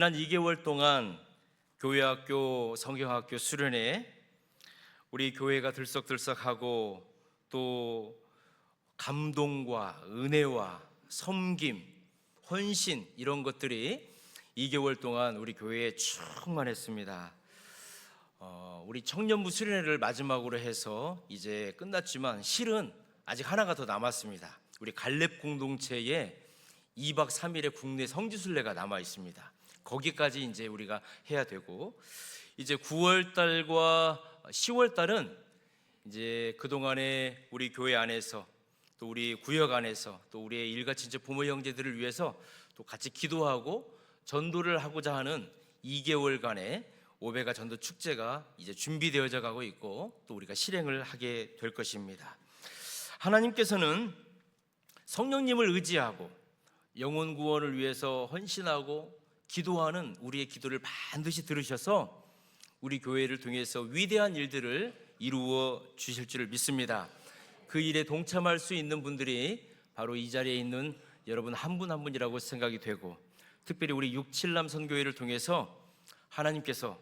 지난 2개월 동안 교회학교, 성경학교 수련회 우리 교회가 들썩들썩하고 또 감동과 은혜와 섬김, 헌신 이런 것들이 2개월 동안 우리 교회에 충만했습니다. 우리 청년부 수련회를 마지막으로 해서 이제 끝났지만 실은 아직 하나가 더 남았습니다. 우리 갈렙 공동체에 2박 3일의 국내 성지순례가 남아 있습니다. 거기까지 이제 우리가 해야 되고, 이제 9월 달과 10월 달은 이제 그동안에 우리 교회 안에서 또 우리 구역 안에서 또 우리의 일가친척 부모 형제들을 위해서 또 같이 기도하고 전도를 하고자 하는 2개월간의 오베가 전도 축제가 이제 준비되어져 가고 있고 또 우리가 실행을 하게 될 것입니다. 하나님께서는 성령님을 의지하고 영혼 구원을 위해서 헌신하고 기도하는 우리의 기도를 반드시 들으셔서 우리 교회를 통해서 위대한 일들을 이루어 주실 줄을 믿습니다. 그 일에 동참할 수 있는 분들이 바로 이 자리에 있는 여러분 한 분 한 분이라고 생각이 되고, 특별히 우리 6,7남 선교회를 통해서 하나님께서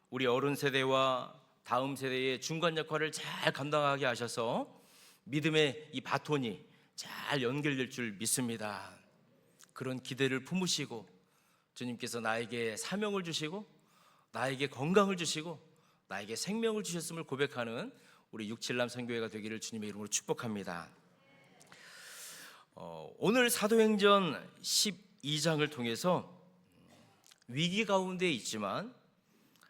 우리 어른 세대와 다음 세대의 중간 역할을 잘 감당하게 하셔서 믿음의 이 바톤이 잘 연결될 줄 믿습니다. 그런 기대를 품으시고 주님께서 나에게 사명을 주시고 나에게 건강을 주시고 나에게 생명을 주셨음을 고백하는 우리 6,7남 선교회가 되기를 주님의 이름으로 축복합니다. 오늘 사도행전 12장을 통해서 위기 가운데 있지만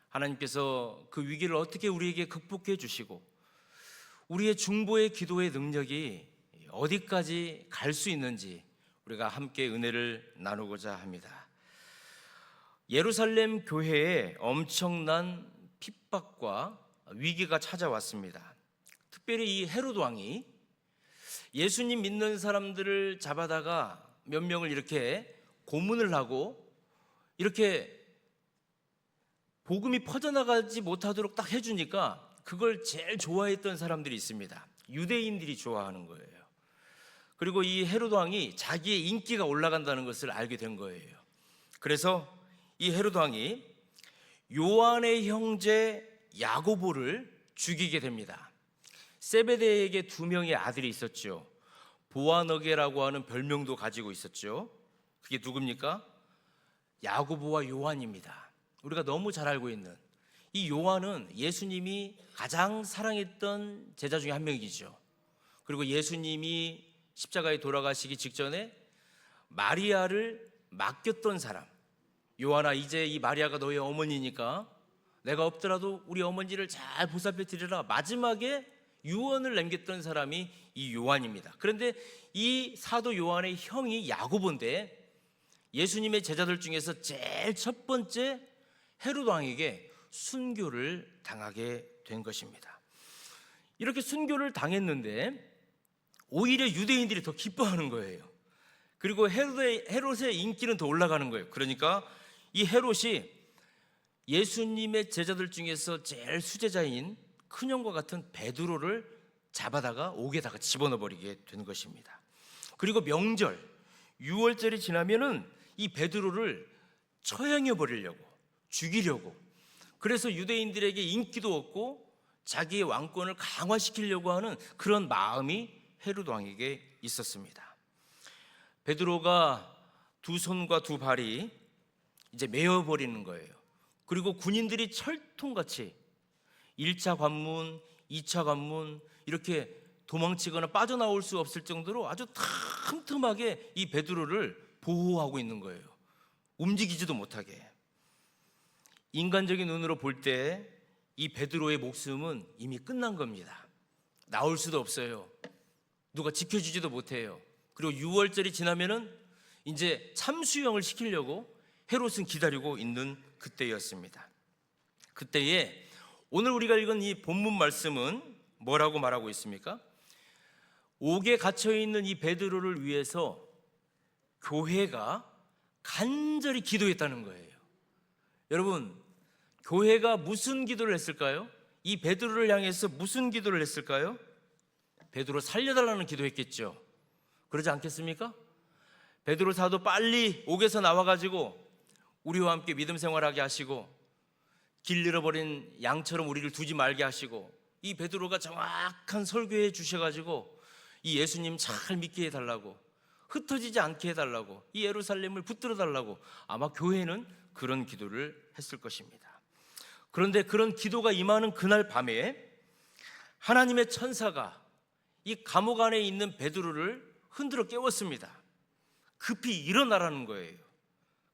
하나님께서 그 위기를 어떻게 우리에게 극복해 주시고 우리의 중보의 기도의 능력이 어디까지 갈 수 있는지 우리가 함께 은혜를 나누고자 합니다. 예루살렘 교회에 엄청난 핍박과 위기가 찾아왔습니다. 특별히 이 헤롯 왕이 예수님 믿는 사람들을 잡아다가 몇 명을 이렇게 고문을 하고 이렇게 복음이 퍼져나가지 못하도록 딱 해주니까 그걸 제일 좋아했던 사람들이 있습니다. 유대인들이 좋아하는 거예요. 그리고 이 헤롯 왕이 자기의 인기가 올라간다는 것을 알게 된 거예요. 그래서 이 헤롯 왕이 요한의 형제 야고보를 죽이게 됩니다. 세베대에게 2명의 아들이 있었죠. 보아너게라고 하는 별명도 가지고 있었죠. 그게 누굽니까? 야고보와 요한입니다. 우리가 너무 잘 알고 있는 이 요한은 예수님이 가장 사랑했던 제자 중에 한 명이죠. 그리고 예수님이 십자가에 돌아가시기 직전에 마리아를 맡겼던 사람. 요한아, 이제 이 마리아가 너의 어머니니까 내가 없더라도 우리 어머니를 잘 보살펴 드리라. 마지막에 유언을 남겼던 사람이 이 요한입니다. 그런데 이 사도 요한의 형이 야고보인데 예수님의 제자들 중에서 제일 첫 번째 헤롯 왕에게 순교를 당하게 된 것입니다. 이렇게 순교를 당했는데 오히려 유대인들이 더 기뻐하는 거예요. 그리고 헤롯의 인기는 더 올라가는 거예요. 그러니까 이 헤롯이 예수님의 제자들 중에서 제일 수제자인 큰형과 같은 베드로를 잡아다가 옥에다가 집어넣어 버리게 된 것입니다. 그리고 명절 6월절이 지나면은 이 베드로를 처형해 버리려고, 죽이려고, 그래서 유대인들에게 인기도 없고 자기의 왕권을 강화시키려고 하는 그런 마음이 헤롯 왕에게 있었습니다. 베드로가 2손과 2발이 이제 메어버리는 거예요. 그리고 군인들이 철통같이 1차 관문, 2차 관문 이렇게 도망치거나 빠져나올 수 없을 정도로 아주 틈틈하게 이 베드로를 보호하고 있는 거예요. 움직이지도 못하게. 인간적인 눈으로 볼 때 이 베드로의 목숨은 이미 끝난 겁니다. 나올 수도 없어요. 누가 지켜주지도 못해요. 그리고 6월절이 지나면은 이제 참수형을 시키려고 헤롯은 기다리고 있는 그때였습니다. 그때에 오늘 우리가 읽은 이 본문 말씀은 뭐라고 말하고 있습니까? 옥에 갇혀있는 이 베드로를 위해서 교회가 간절히 기도했다는 거예요. 여러분, 교회가 무슨 기도를 했을까요? 이 베드로를 향해서 무슨 기도를 했을까요? 베드로 살려달라는 기도했겠죠. 그러지 않겠습니까? 베드로 사도 빨리 옥에서 나와가지고 우리와 함께 믿음 생활하게 하시고 길 잃어버린 양처럼 우리를 두지 말게 하시고 이 베드로가 정확한 설교해 주셔가지고 이 예수님 잘 믿게 해달라고, 흩어지지 않게 해달라고, 이 예루살렘을 붙들어 달라고 아마 교회는 그런 기도를 했을 것입니다. 그런데 그런 기도가 임하는 그날 밤에 하나님의 천사가 이 감옥 안에 있는 베드로를 흔들어 깨웠습니다. 급히 일어나라는 거예요.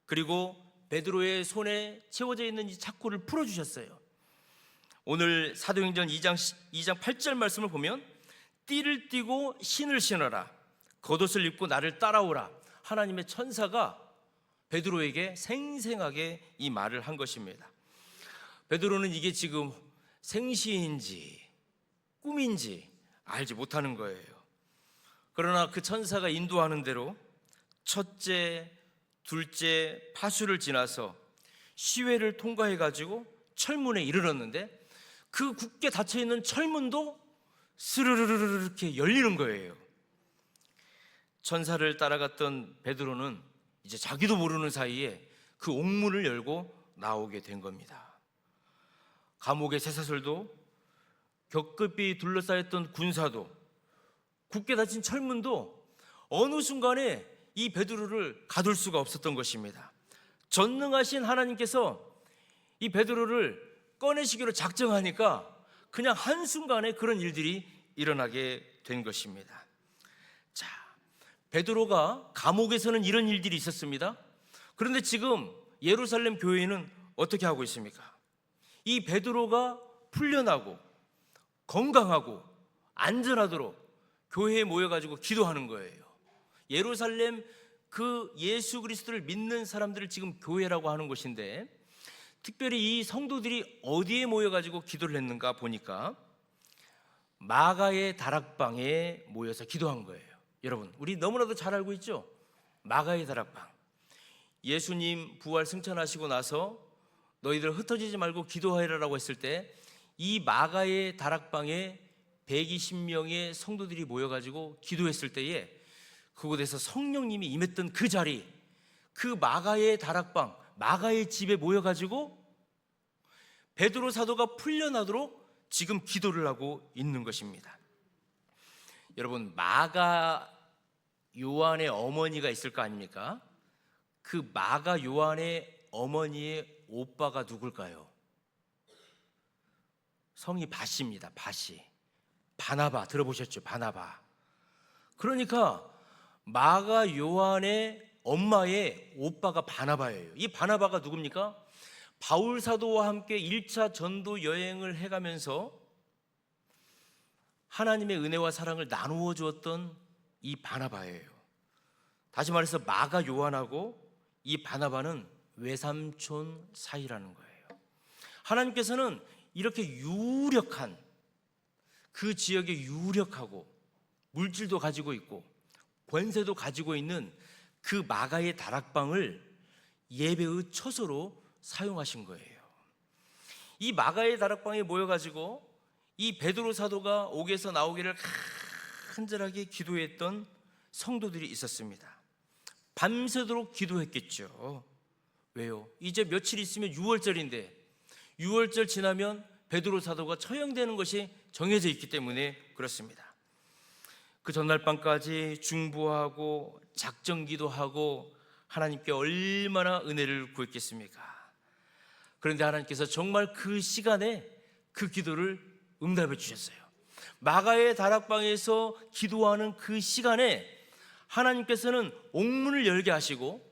그리고 베드로의 손에 채워져 있는 이 착고를 풀어주셨어요. 오늘 사도행전 2장 8절 말씀을 보면 띠를 띠고 신을 신어라, 겉옷을 입고 나를 따라오라, 하나님의 천사가 베드로에게 생생하게 이 말을 한 것입니다. 베드로는 이게 지금 생시인지 꿈인지 알지 못하는 거예요. 그러나 그 천사가 인도하는 대로 첫째, 둘째 파수를 지나서 시외를 통과해 가지고 철문에 이르렀는데 그 굳게 닫혀 있는 철문도 스르르르 이렇게 열리는 거예요. 천사를 따라갔던 베드로는 이제 자기도 모르는 사이에 그 옥문을 열고 나오게 된 겁니다. 감옥의 쇠사슬도, 겹겹이 둘러싸였던 군사도, 굳게 닫힌 철문도 어느 순간에 이 베드로를 가둘 수가 없었던 것입니다. 전능하신 하나님께서 이 베드로를 꺼내시기로 작정하니까 그냥 한순간에 그런 일들이 일어나게 된 것입니다. 자, 베드로가 감옥에서는 이런 일들이 있었습니다. 그런데 지금 예루살렘 교회는 어떻게 하고 있습니까? 이 베드로가 풀려나고 건강하고 안전하도록 교회에 모여가지고 기도하는 거예요. 예루살렘 그 예수 그리스도를 믿는 사람들을 지금 교회라고 하는 곳인데, 특별히 이 성도들이 어디에 모여가지고 기도를 했는가 보니까 마가의 다락방에 모여서 기도한 거예요. 여러분, 우리 너무나도 잘 알고 있죠? 마가의 다락방. 예수님 부활 승천하시고 나서 너희들 흩어지지 말고 기도하라라고 했을 때 이 마가의 다락방에 120명의 성도들이 모여가지고 기도했을 때에 그곳에서 성령님이 임했던 그 자리, 그 마가의 다락방, 마가의 집에 모여가지고 베드로 사도가 풀려나도록 지금 기도를 하고 있는 것입니다. 여러분, 마가 요한의 어머니가 있을 거 아닙니까? 그 마가 요한의 어머니의 오빠가 누굴까요? 성이 바시입니다. 바시. 바나바 들어보셨죠? 바나바. 그러니까 마가 요한의 엄마의 오빠가 바나바예요. 이 바나바가 누굽니까? 바울 사도와 함께 1차 전도 여행을 해가면서 하나님의 은혜와 사랑을 나누어 주었던 이 바나바예요. 다시 말해서 마가 요한하고 이 바나바는 외삼촌 사이라는 거예요. 하나님께서는 이렇게 유력한, 그 지역에 유력하고 물질도 가지고 있고 권세도 가지고 있는 그 마가의 다락방을 예배의 처소로 사용하신 거예요. 이 마가의 다락방에 모여가지고 이 베드로 사도가 옥에서 나오기를 간절하게 기도했던 성도들이 있었습니다. 밤새도록 기도했겠죠. 왜요? 이제 며칠 있으면 6월절인데 6월절 지나면 베드로 사도가 처형되는 것이 정해져 있기 때문에 그렇습니다. 그 전날 밤까지 중보하고 작정기도하고 하나님께 얼마나 은혜를 구했겠습니까? 그런데 하나님께서 정말 그 시간에 그 기도를 응답해 주셨어요. 마가의 다락방에서 기도하는 그 시간에 하나님께서는 옥문을 열게 하시고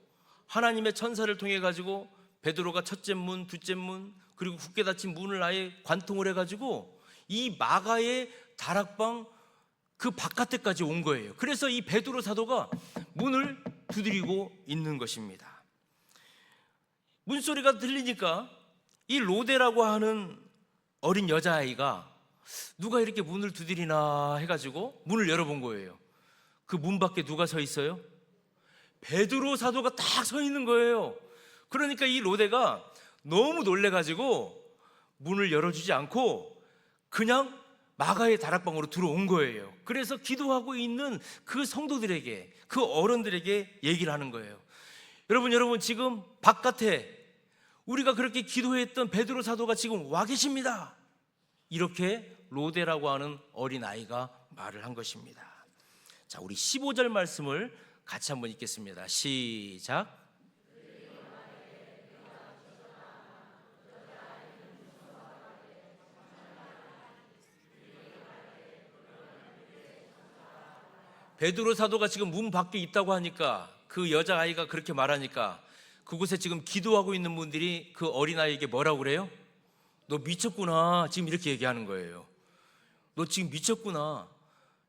하나님의 천사를 통해 가지고 베드로가 첫째 문, 둘째 문, 그리고 굳게 닫힌 문을 아예 관통을 해가지고 이 마가의 다락방 그 바깥에까지 온 거예요. 그래서 이 베드로 사도가 문을 두드리고 있는 것입니다. 문소리가 들리니까 이 로데라고 하는 어린 여자아이가 누가 이렇게 문을 두드리나 해가지고 문을 열어본 거예요. 그 문 밖에 누가 서 있어요? 베드로 사도가 딱 서 있는 거예요. 그러니까 이 로데가 너무 놀래가지고 문을 열어주지 않고 그냥 마가의 다락방으로 들어온 거예요. 그래서 기도하고 있는 그 성도들에게, 그 어른들에게 얘기를 하는 거예요. 여러분 지금 바깥에 우리가 그렇게 기도했던 베드로 사도가 지금 와 계십니다. 이렇게 로데라고 하는 어린아이가 말을 한 것입니다. 자, 우리 15절 말씀을 같이 한번 읽겠습니다. 시작. 베드로 사도가 지금 문 밖에 있다고 하니까, 그 여자아이가 그렇게 말하니까 그곳에 지금 기도하고 있는 분들이 그 어린아이에게 뭐라고 그래요? 너 미쳤구나, 지금 이렇게 얘기하는 거예요. 너 지금 미쳤구나,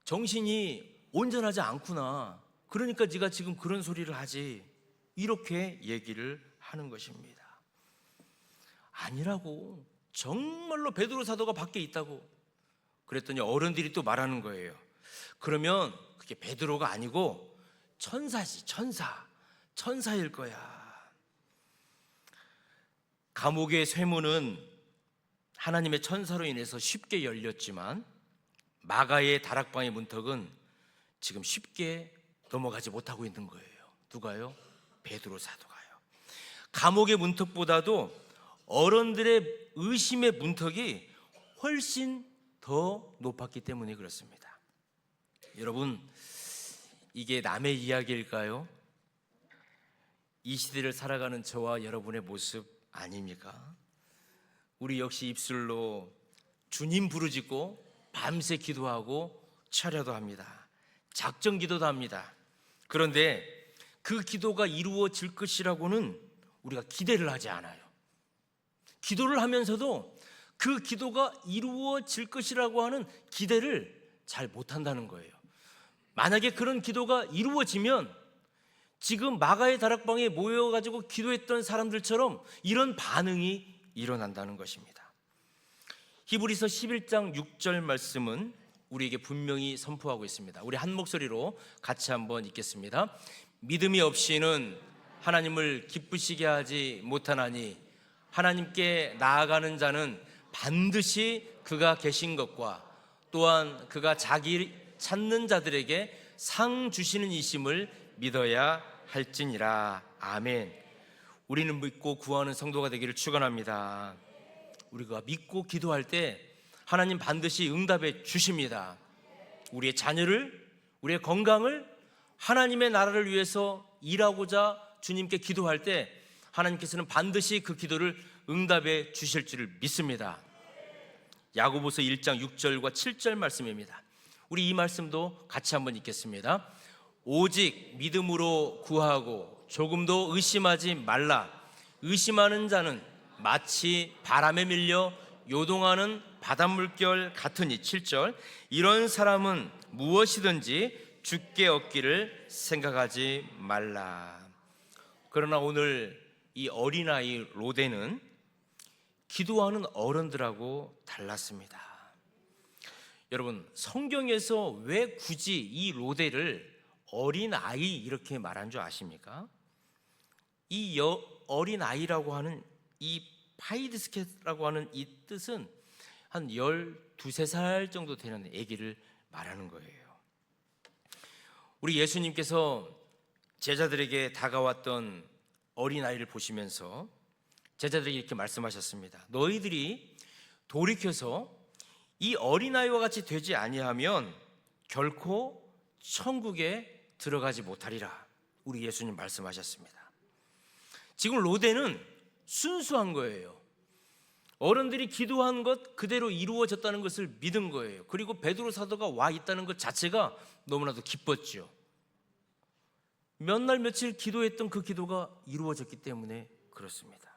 정신이 온전하지 않구나, 그러니까 네가 지금 그런 소리를 하지, 이렇게 얘기를 하는 것입니다. 아니라고, 정말로 베드로 사도가 밖에 있다고. 그랬더니 어른들이 또 말하는 거예요. 그러면 그게 베드로가 아니고 천사지, 천사일 거야. 감옥의 쇠문은 하나님의 천사로 인해서 쉽게 열렸지만 마가의 다락방의 문턱은 지금 쉽게 넘어가지 못하고 있는 거예요. 누가요? 베드로 사도가요. 감옥의 문턱보다도 어른들의 의심의 문턱이 훨씬 더 높았기 때문에 그렇습니다. 여러분, 이게 남의 이야기일까요? 이 시대를 살아가는 저와 여러분의 모습 아닙니까? 우리 역시 입술로 주님 부르짖고 밤새 기도하고 철야도 합니다. 작정 기도도 합니다. 그런데 그 기도가 이루어질 것이라고는 우리가 기대를 하지 않아요. 기도를 하면서도 그 기도가 이루어질 것이라고 하는 기대를 잘 못한다는 거예요. 만약에 그런 기도가 이루어지면 지금 마가의 다락방에 모여가지고 기도했던 사람들처럼 이런 반응이 일어난다는 것입니다. 히브리서 11장 6절 말씀은 우리에게 분명히 선포하고 있습니다. 우리 한 목소리로 같이 한번 읽겠습니다. 믿음이 없이는 하나님을 기쁘시게 하지 못하나니 하나님께 나아가는 자는 반드시 그가 계신 것과 또한 그가 자기 찾는 자들에게 상 주시는 이심을 믿어야 할지니라. 아멘. 우리는 믿고 구하는 성도가 되기를 축원합니다. 우리가 믿고 기도할 때 하나님 반드시 응답해 주십니다. 우리의 자녀를, 우리의 건강을, 하나님의 나라를 위해서 일하고자 주님께 기도할 때 하나님께서는 반드시 그 기도를 응답해 주실 줄을 믿습니다. 야고보서 1장 6절과 7절 말씀입니다. 우리 이 말씀도 같이 한번 읽겠습니다. 오직 믿음으로 구하고 조금도 의심하지 말라. 의심하는 자는 마치 바람에 밀려 요동하는 바닷물결 같으니. 7절. 이런 사람은 무엇이든지 주께 얻기를 생각하지 말라. 그러나 오늘 이 어린아이 로데는 기도하는 어른들하고 달랐습니다. 여러분, 성경에서 왜 굳이 이 로데를 어린아이 이렇게 말한 줄 아십니까? 이 어린아이라고 하는 이 파이드스케라고 하는 이 뜻은 한 12, 13살 정도 되는 아기를 말하는 거예요. 우리 예수님께서 제자들에게 다가왔던 어린아이를 보시면서 제자들에게 이렇게 말씀하셨습니다. 너희들이 돌이켜서 이 어린아이와 같이 되지 아니하면 결코 천국에 들어가지 못하리라. 우리 예수님 말씀하셨습니다. 지금 로데는 순수한 거예요. 어른들이 기도한 것 그대로 이루어졌다는 것을 믿은 거예요. 그리고 베드로 사도가 와 있다는 것 자체가 너무나도 기뻤죠. 몇 날 며칠 기도했던 그 기도가 이루어졌기 때문에 그렇습니다.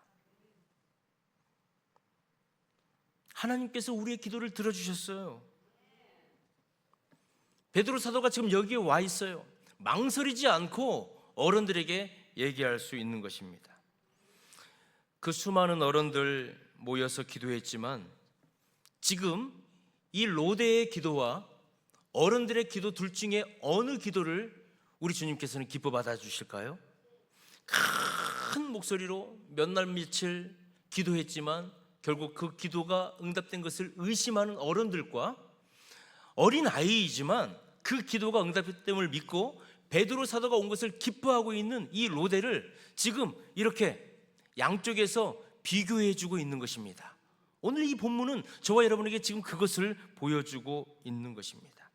하나님께서 우리의 기도를 들어주셨어요. 베드로 사도가 지금 여기에 와 있어요. 망설이지 않고 어른들에게 얘기할 수 있는 것입니다. 그 수많은 어른들 모여서 기도했지만 지금 이 로데의 기도와 어른들의 기도 둘 중에 어느 기도를 우리 주님께서는 기뻐 받아주실까요? 큰 목소리로 몇 날 며칠 기도했지만 결국 그 기도가 응답된 것을 의심하는 어른들과 어린 아이이지만 그 기도가 응답됨을 믿고 베드로 사도가 온 것을 기뻐하고 있는 이 로데를 지금 이렇게 양쪽에서 비교해 주고 있는 것입니다. 오늘 이 본문은 저와 여러분에게 지금 그것을 보여주고 있는 것입니다.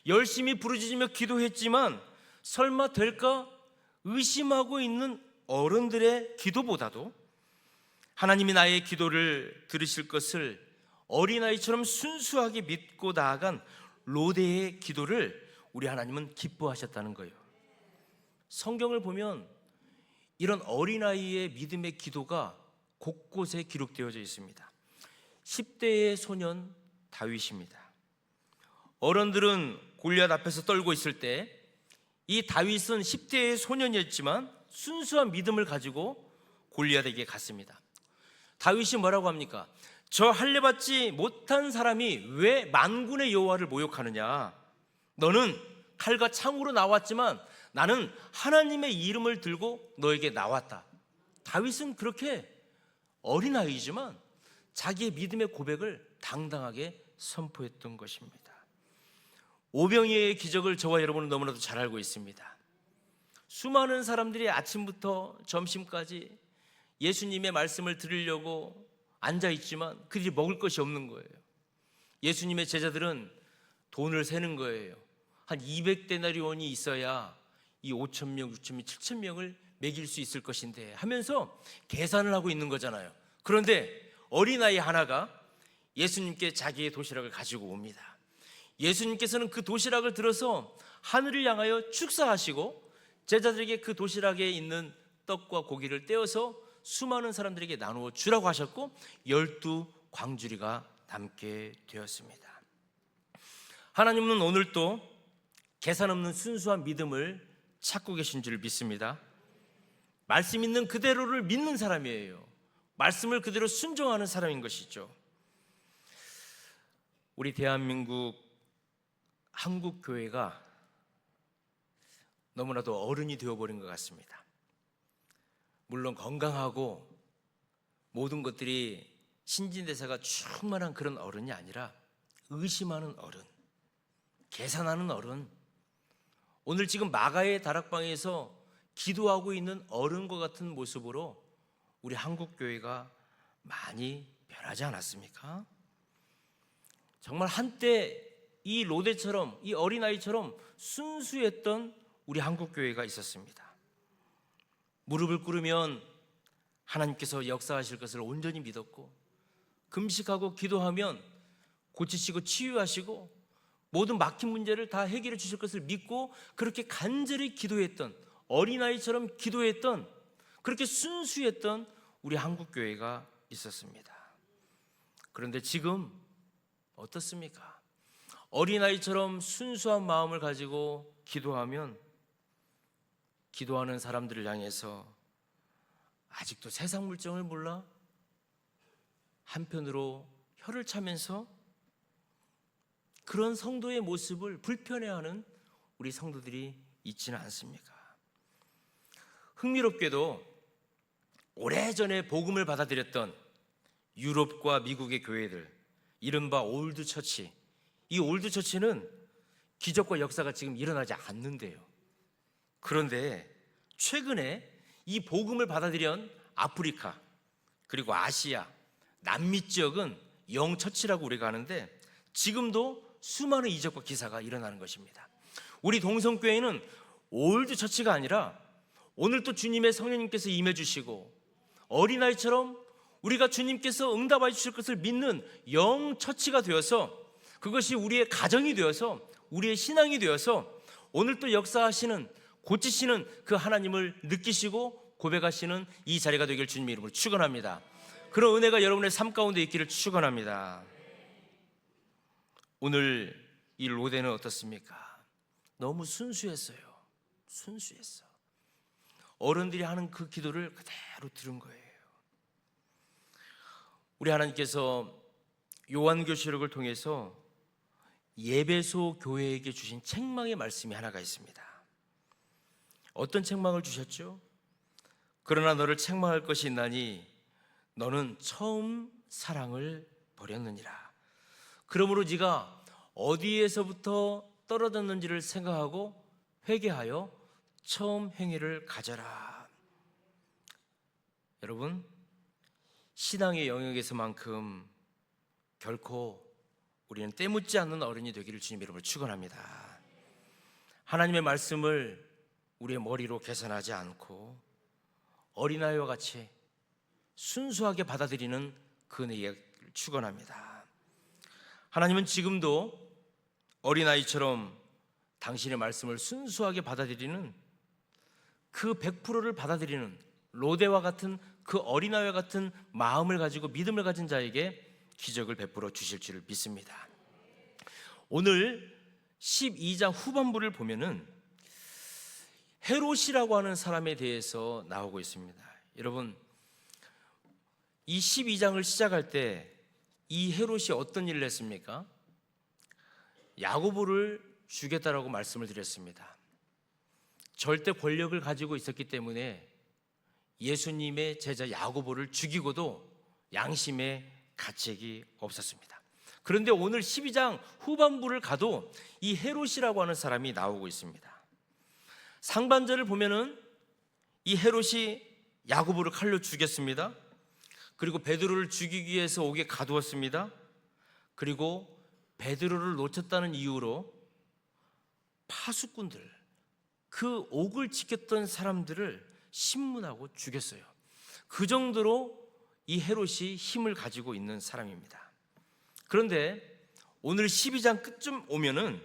열심히 부르짖으며 기도했지만 설마 될까 의심하고 있는 어른들의 기도보다도 하나님이 나의 기도를 들으실 것을 어린아이처럼 순수하게 믿고 나아간 로데의 기도를 우리 하나님은 기뻐하셨다는 거예요. 성경을 보면 이런 어린아이의 믿음의 기도가 곳곳에 기록되어져 있습니다. 10대의 소년 다윗입니다. 어른들은 골리앗 앞에서 떨고 있을 때 이 다윗은 10대의 소년이었지만 순수한 믿음을 가지고 골리앗에게 갔습니다. 다윗이 뭐라고 합니까? 저 할례받지 못한 사람이 왜 만군의 여호와를 모욕하느냐? 너는 칼과 창으로 나왔지만 나는 하나님의 이름을 들고 너에게 나왔다. 다윗은 그렇게 어린아이지만 자기의 믿음의 고백을 당당하게 선포했던 것입니다. 오병이어의 기적을 저와 여러분은 너무나도 잘 알고 있습니다. 수많은 사람들이 아침부터 점심까지 예수님의 말씀을 들으려고 앉아있지만 그들이 먹을 것이 없는 거예요. 예수님의 제자들은 돈을 세는 거예요. 한 200데나리온이 있어야 이 5,000명, 6,000명, 7,000명을 먹일 수 있을 것인데 하면서 계산을 하고 있는 거잖아요. 그런데 어린아이 하나가 예수님께 자기의 도시락을 가지고 옵니다. 예수님께서는 그 도시락을 들어서 하늘을 향하여 축사하시고 제자들에게 그 도시락에 있는 떡과 고기를 떼어서 수많은 사람들에게 나누어 주라고 하셨고 12광주리가 남게 되었습니다. 하나님은 오늘도 계산 없는 순수한 믿음을 찾고 계신 줄 믿습니다. 말씀 있는 그대로를 믿는 사람이에요. 말씀을 그대로 순종하는 사람인 것이죠. 우리 대한민국 한국교회가 너무나도 어른이 되어버린 것 같습니다. 물론 건강하고 모든 것들이 신진대사가 충만한 그런 어른이 아니라 의심하는 어른, 계산하는 어른, 오늘 지금 마가의 다락방에서 기도하고 있는 어른과 같은 모습으로 우리 한국교회가 많이 변하지 않았습니까? 정말 한때 이 로데처럼, 이 어린아이처럼 순수했던 우리 한국교회가 있었습니다. 무릎을 꿇으면 하나님께서 역사하실 것을 온전히 믿었고, 금식하고 기도하면 고치시고 치유하시고 모든 막힌 문제를 다 해결해 주실 것을 믿고 그렇게 간절히 기도했던, 어린아이처럼 기도했던, 그렇게 순수했던 우리 한국교회가 있었습니다. 그런데 지금 어떻습니까? 어린아이처럼 순수한 마음을 가지고 기도하면 기도하는 사람들을 향해서 아직도 세상 물정을 몰라? 한편으로 혀를 차면서 그런 성도의 모습을 불편해하는 우리 성도들이 있지는 않습니까? 흥미롭게도 오래전에 복음을 받아들였던 유럽과 미국의 교회들, 이른바 올드 처치, 이 올드 처치는 기적과 역사가 지금 일어나지 않는데요. 그런데 최근에 이 복음을 받아들인 아프리카 그리고 아시아, 남미 지역은 영처치라고 우리가 하는데 지금도 수많은 이적과 기사가 일어나는 것입니다. 우리 동성교회는 올드 처치가 아니라 오늘 또 주님의 성령님께서 임해 주시고 어린아이처럼 우리가 주님께서 응답해 주실 것을 믿는 영처치가 되어서 그것이 우리의 가정이 되어서 우리의 신앙이 되어서 오늘 또 역사하시는, 고치시는 그 하나님을 느끼시고 고백하시는 이 자리가 되길 주님의 이름으로 축원합니다. 그런 은혜가 여러분의 삶 가운데 있기를 축원합니다. 오늘 이 로데는 어떻습니까? 너무 순수했어요. 순수했어. 어른들이 하는 그 기도를 그대로 들은 거예요. 우리 하나님께서 요한계시록을 통해서 예배소 교회에게 주신 책망의 말씀이 하나가 있습니다. 어떤 책망을 주셨죠? 그러나 너를 책망할 것이 있나니 너는 처음 사랑을 버렸느니라. 그러므로 네가 어디에서부터 떨어졌는지를 생각하고 회개하여 처음 행위를 가져라. 여러분, 신앙의 영역에서만큼 결코 우리는 때묻지 않는 어른이 되기를 주님 이름으로 축원합니다. 하나님의 말씀을 우리의 머리로 계산하지 않고 어린아이와 같이 순수하게 받아들이는 그 은혜를 축원합니다. 하나님은 지금도 어린아이처럼 당신의 말씀을 순수하게 받아들이는 그 100%를 받아들이는 로데와 같은 그 어린아이와 같은 마음을 가지고 믿음을 가진 자에게 기적을 베풀어 주실 줄을 믿습니다. 오늘 12장 후반부를 보면은 헤롯이라고 하는 사람에 대해서 나오고 있습니다. 여러분, 이 12장을 시작할 때 이 헤롯이 어떤 일을 했습니까? 야고보를 죽였다라고 말씀을 드렸습니다. 절대 권력을 가지고 있었기 때문에 예수님의 제자 야고보를 죽이고도 양심의 가책이 없었습니다. 그런데 오늘 12장 후반부를 가도 이 헤롯이라고 하는 사람이 나오고 있습니다. 상반절을 보면은 이 헤롯이 야고보를 칼로 죽였습니다. 그리고 베드로를 죽이기 위해서 옥에 가두었습니다. 그리고 베드로를 놓쳤다는 이유로 파수꾼들, 그 옥을 지켰던 사람들을 신문하고 죽였어요. 그 정도로 이 헤롯이 힘을 가지고 있는 사람입니다. 그런데 오늘 12장 끝쯤 오면은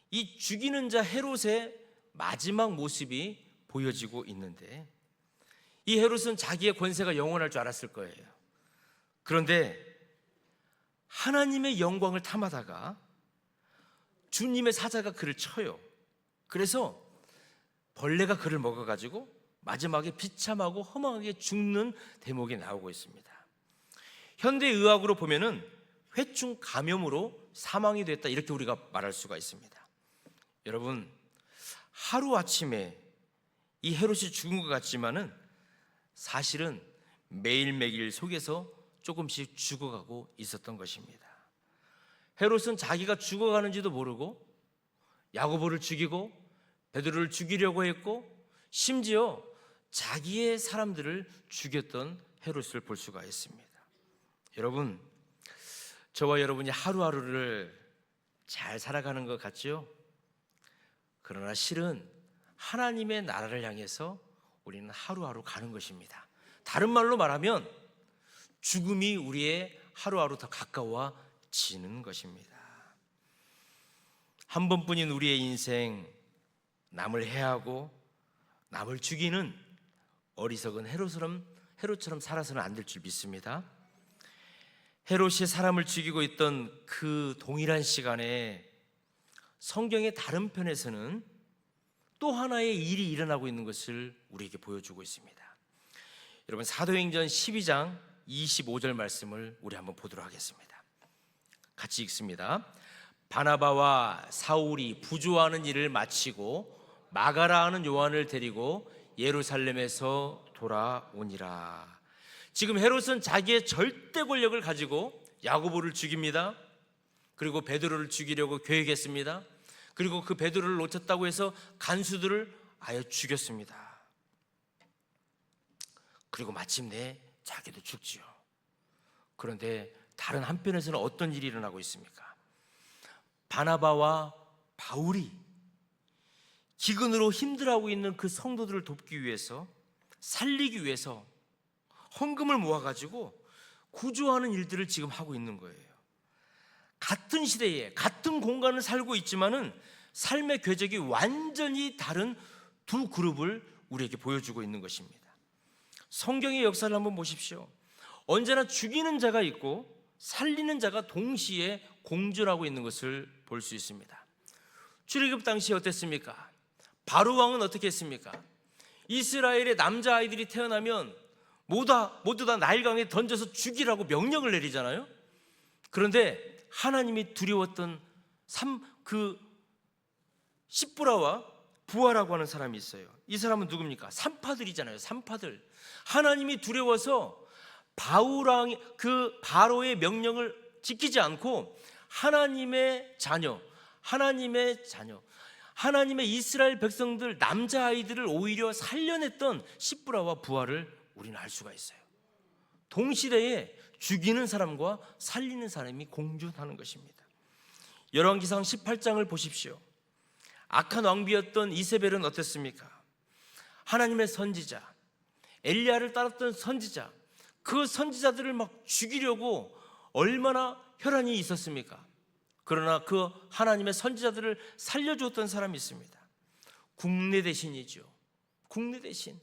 이 죽이는 자 헤롯의 마지막 모습이 보여지고 있는데, 이 헤롯은 자기의 권세가 영원할 줄 알았을 거예요. 그런데 하나님의 영광을 탐하다가 주님의 사자가 그를 쳐요. 그래서 벌레가 그를 먹어가지고 마지막에 비참하고 허망하게 죽는 대목이 나오고 있습니다. 현대의학으로 보면은 회충 감염으로 사망이 됐다, 이렇게 우리가 말할 수가 있습니다. 여러분, 하루아침에 이 헤롯이 죽은 것 같지만은 사실은 매일매일 속에서 조금씩 죽어가고 있었던 것입니다. 헤롯은 자기가 죽어가는지도 모르고 야고보를 죽이고 베드로를 죽이려고 했고 심지어 자기의 사람들을 죽였던 헤롯을 볼 수가 있습니다. 여러분, 저와 여러분이 하루하루를 잘 살아가는 것 같죠? 그러나 실은 하나님의 나라를 향해서 우리는 하루하루 가는 것입니다. 다른 말로 말하면 죽음이 우리의 하루하루 더 가까워지는 것입니다. 한 번뿐인 우리의 인생, 남을 해하고 남을 죽이는 어리석은 헤롯처럼 살아서는 안 될 줄 믿습니다. 헤롯이 사람을 죽이고 있던 그 동일한 시간에 성경의 다른 편에서는 또 하나의 일이 일어나고 있는 것을 우리에게 보여주고 있습니다. 여러분, 사도행전 12장 25절 말씀을 우리 한번 보도록 하겠습니다. 같이 읽습니다. 바나바와 사울이 부조하는 일을 마치고 마가라 하는 요한을 데리고 예루살렘에서 돌아오니라. 지금 헤롯은 자기의 절대 권력을 가지고 야고보를 죽입니다. 그리고 베드로를 죽이려고 계획했습니다. 그리고 그 베드로를 놓쳤다고 해서 간수들을 아예 죽였습니다. 그리고 마침내 자기도 죽지요. 그런데 다른 한편에서는 어떤 일이 일어나고 있습니까? 바나바와 바울이 기근으로 힘들어하고 있는 그 성도들을 돕기 위해서, 살리기 위해서 헌금을 모아가지고 구조하는 일들을 지금 하고 있는 거예요. 같은 시대에 같은 공간을 살고 있지만은 삶의 궤적이 완전히 다른 두 그룹을 우리에게 보여주고 있는 것입니다. 성경의 역사를 한번 보십시오. 언제나 죽이는 자가 있고 살리는 자가 동시에 공존하고 있는 것을 볼 수 있습니다. 출애굽 당시 어땠습니까? 바로 왕은 어떻게 했습니까? 이스라엘의 남자아이들이 태어나면 모두 다 나일강에 던져서 죽이라고 명령을 내리잖아요. 그런데 하나님이 두려웠던 그 십부라와 부하라고 하는 사람이 있어요. 이 사람은 누굽니까? 산파들이잖아요. 산파들. 하나님이 두려워서 그 바로의 명령을 지키지 않고 하나님의 자녀, 하나님의 이스라엘 백성들 남자아이들을 오히려 살려냈던 시브라와 부하를 우리는 알 수가 있어요. 동시대에 죽이는 사람과 살리는 사람이 공존하는 것입니다. 열왕기상 18장을 보십시오. 악한 왕비였던 이세벨은 어땠습니까? 하나님의 선지자, 엘리야를 따랐던 선지자, 그 선지자들을 막 죽이려고 얼마나 혈안이 있었습니까? 그러나 그 하나님의 선지자들을 살려주었던 사람이 있습니다. 국내 대신이죠. 국내 대신.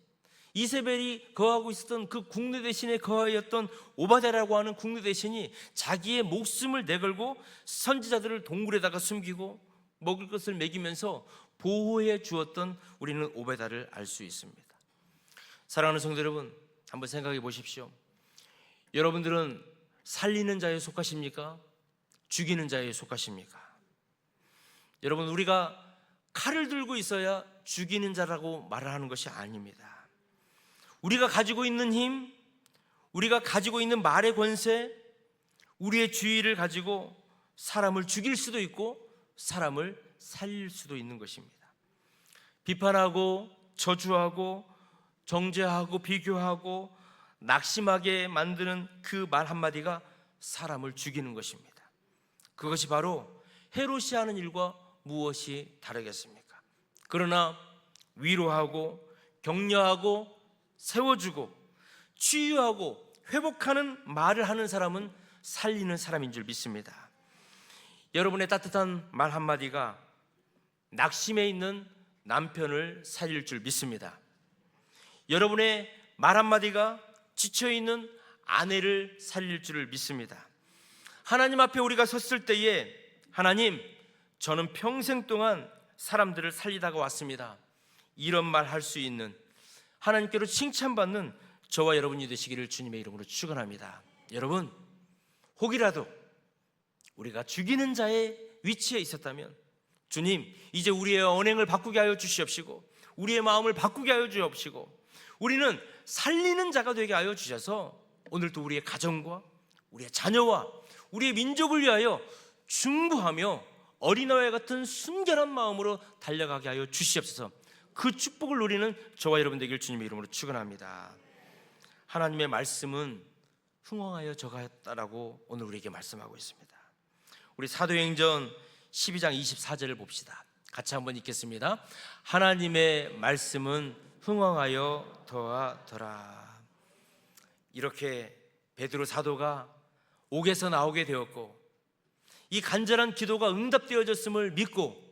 이세벨이 거하고 있었던 그 국내 대신에 거하였던 오바댜라고 하는 국내 대신이 자기의 목숨을 내걸고 선지자들을 동굴에다가 숨기고 먹을 것을 먹이면서 보호해 주었던 우리는 오베다를 알 수 있습니다. 사랑하는 성도 여러분, 한번 생각해 보십시오. 여러분들은 살리는 자에 속하십니까? 죽이는 자에 속하십니까? 여러분, 우리가 칼을 들고 있어야 죽이는 자라고 말을 하는 것이 아닙니다. 우리가 가지고 있는 힘, 우리가 가지고 있는 말의 권세, 우리의 주의를 가지고 사람을 죽일 수도 있고 사람을 살릴 수도 있는 것입니다. 비판하고 저주하고 정죄하고 비교하고 낙심하게 만드는 그 말 한마디가 사람을 죽이는 것입니다. 그것이 바로 헤롯이 하는 일과 무엇이 다르겠습니까? 그러나 위로하고 격려하고 세워주고 치유하고 회복하는 말을 하는 사람은 살리는 사람인 줄 믿습니다. 여러분의 따뜻한 말 한마디가 낙심해 있는 남편을 살릴 줄 믿습니다. 여러분의 말 한마디가 지쳐있는 아내를 살릴 줄을 믿습니다. 하나님 앞에 우리가 섰을 때에 하나님, 저는 평생 동안 사람들을 살리다가 왔습니다. 이런 말 할 수 있는, 하나님께로 칭찬받는 저와 여러분이 되시기를 주님의 이름으로 축원합니다. 여러분, 혹이라도 우리가 죽이는 자의 위치에 있었다면 주님, 이제 우리의 언행을 바꾸게 하여 주시옵시고 우리의 마음을 바꾸게 하여 주옵시고 우리는 살리는 자가 되게 하여 주셔서 오늘도 우리의 가정과 우리의 자녀와 우리의 민족을 위하여 중보하며 어린아이와 같은 순결한 마음으로 달려가게 하여 주시옵소서. 그 축복을 누리는 저와 여러분 되길 주님의 이름으로 축원합니다. 하나님의 말씀은 흥왕하여 저가였다라고 오늘 우리에게 말씀하고 있습니다. 우리 사도행전 12장 24절을 봅시다. 같이 한번 읽겠습니다. 하나님의 말씀은 흥왕하여 더하더라. 이렇게 베드로 사도가 옥에서 나오게 되었고 이 간절한 기도가 응답되어졌음을 믿고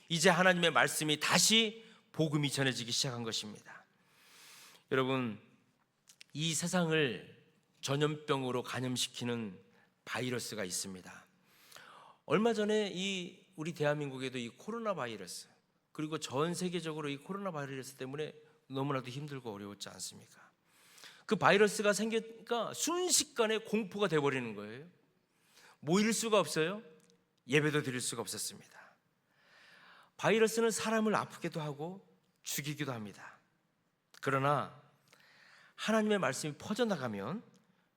이제 하나님의 말씀이 다시 복음이 전해지기 시작한 것입니다. 여러분, 이 세상을 전염병으로 감염시키는 바이러스가 있습니다. 얼마 전에 우리 대한민국에도 이 코로나 바이러스, 그리고 전 세계적으로 이 코로나 바이러스 때문에 너무나도 힘들고 어려웠지 않습니까? 그 바이러스가 생기니까 순식간에 공포가 돼버리는 거예요. 모일 수가 없어요. 예배도 드릴 수가 없었습니다. 바이러스는 사람을 아프게도 하고 죽이기도 합니다. 그러나 하나님의 말씀이 퍼져나가면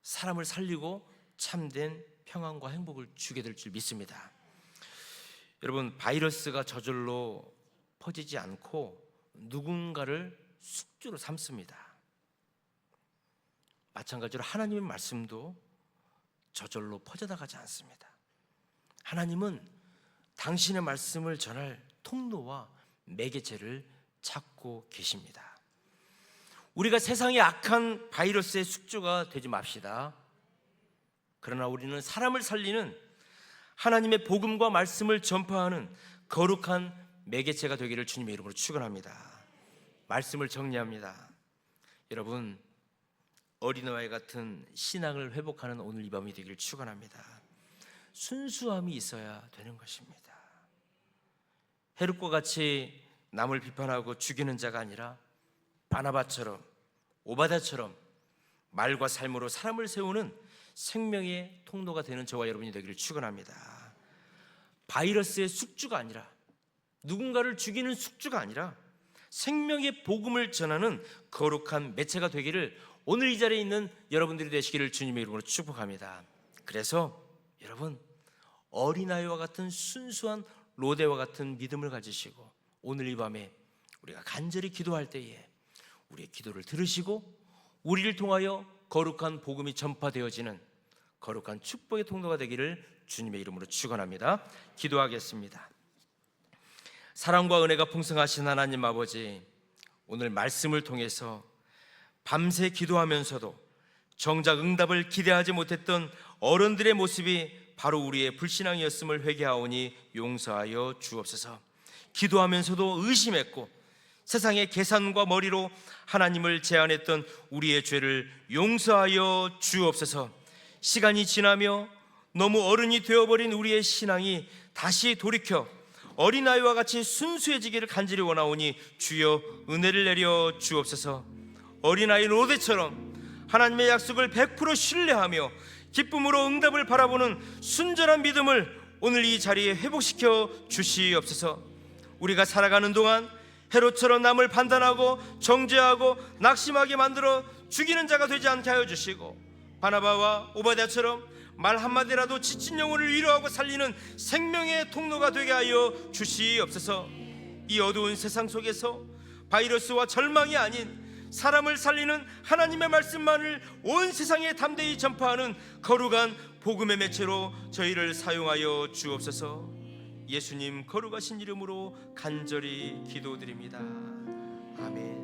사람을 살리고 참된 평안과 행복을 주게 될 줄 믿습니다. 여러분, 바이러스가 저절로 퍼지지 않고 누군가를 숙주로 삼습니다. 마찬가지로 하나님의 말씀도 저절로 퍼져나가지 않습니다. 하나님은 당신의 말씀을 전할 통로와 매개체를 찾고 계십니다. 우리가 세상의 악한 바이러스의 숙주가 되지 맙시다. 그러나 우리는 사람을 살리는 하나님의 복음과 말씀을 전파하는 거룩한 매개체가 되기를 주님의 이름으로 축원합니다. 말씀을 정리합니다. 여러분, 어린아이 같은 신앙을 회복하는 오늘 이 밤이 되기를 축원합니다. 순수함이 있어야 되는 것입니다. 헤롯과 같이 남을 비판하고 죽이는 자가 아니라 바나바처럼 오바댜처럼 말과 삶으로 사람을 세우는 생명의 통로가 되는 저와 여러분이 되기를 축원합니다. 바이러스의 숙주가 아니라, 누군가를 죽이는 숙주가 아니라 생명의 복음을 전하는 거룩한 매체가 되기를 오늘 이 자리에 있는 여러분들이 되시기를 주님의 이름으로 축복합니다. 그래서 여러분, 어린아이와 같은 순수한 로데와 같은 믿음을 가지시고 오늘 이 밤에 우리가 간절히 기도할 때에 우리의 기도를 들으시고 우리를 통하여 거룩한 복음이 전파되어지는 거룩한 축복의 통로가 되기를 주님의 이름으로 축원합니다. 기도하겠습니다. 사랑과 은혜가 풍성하신 하나님 아버지, 오늘 말씀을 통해서 밤새 기도하면서도 정작 응답을 기대하지 못했던 어른들의 모습이 바로 우리의 불신앙이었음을 회개하오니 용서하여 주옵소서. 기도하면서도 의심했고 세상의 계산과 머리로 하나님을 제한했던 우리의 죄를 용서하여 주옵소서. 시간이 지나며 너무 어른이 되어버린 우리의 신앙이 다시 돌이켜 어린아이와 같이 순수해지기를 간절히 원하오니 주여 은혜를 내려 주옵소서. 어린아이 로데처럼 하나님의 약속을 100% 신뢰하며 기쁨으로 응답을 바라보는 순전한 믿음을 오늘 이 자리에 회복시켜 주시옵소서. 우리가 살아가는 동안 헤롯처럼 남을 판단하고 정죄하고 낙심하게 만들어 죽이는 자가 되지 않게 하여 주시고, 바나바와 오바댜처럼 말 한마디라도 지친 영혼을 위로하고 살리는 생명의 통로가 되게 하여 주시옵소서. 이 어두운 세상 속에서 바이러스와 절망이 아닌 사람을 살리는 하나님의 말씀만을 온 세상에 담대히 전파하는 거룩한 복음의 매체로 저희를 사용하여 주옵소서. 예수님 거룩하신 이름으로 간절히 기도드립니다. 아멘.